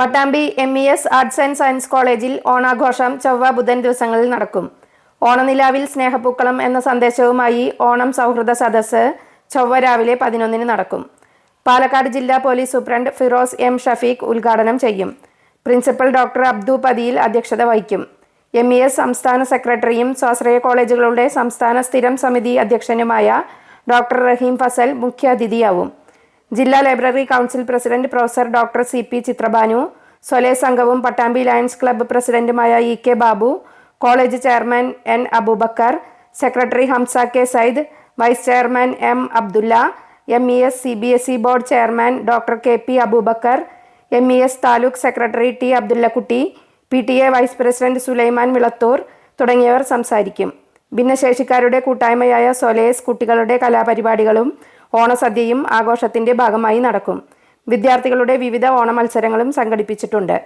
Pattambi MES arts and science കോളേജിൽ ഓണാഘോഷം ചൊവ്വ ബുധൻ ദിവസങ്ങളിൽ നടക്കും. ഓണനിലാവിൽ സ്നേഹപ്പൂക്കളം എന്ന സന്ദേശവുമായി ഓണം സൗഹൃദ സദസ്സ് ചൊവ്വ രാവിലെ 11-ന് നടക്കും. പാലക്കാട് ജില്ലാ police superintendent Firoz M. Shafeeq ഉദ്ഘാടനം ചെയ്യും. പ്രിൻസിപ്പൽ ഡോക്ടർ അബ്ദു പതിയിൽ അധ്യക്ഷത വഹിക്കും. MES സംസ്ഥാന സെക്രട്ടറിയും സ്വാശ്രയ കോളേജുകളുടെ സംസ്ഥാന സ്ഥിരം സമിതി അധ്യക്ഷനുമായ ഡോക്ടർ റഹീം ഫസൽ മുഖ്യാതിഥിയാവും. ജില്ലാ library council president professor doctor CP Chitrabhanu, Solace അംഗവും പട്ടാമ്പി ലയൺസ് ക്ലബ്ബ് പ്രസിഡന്റുമായ EK Babu, college chairman N. Abubakar, secretary Hamsa K. Sayyid, vice chairman M. Abdulla, MES CBSE board chairman doctor KP Abubakar, MES taluk secretary T. Abdullakutty, PTA vice president Sulaiman Vilathur തുടങ്ങിയവർ സംസാരിക്കും. ഭിന്നശേഷിക്കാരുടെ കൂട്ടായ്മയായ solace കുട്ടികളുടെ കലാപരിപാടികളും ഓണസദ്യയും ആഘോഷത്തിന്റെ ഭാഗമായി നടക്കും. വിദ്യാർത്ഥികളുടെ വിവിധ ഓണ മത്സരങ്ങളും സംഘടിപ്പിച്ചിട്ടുണ്ട്.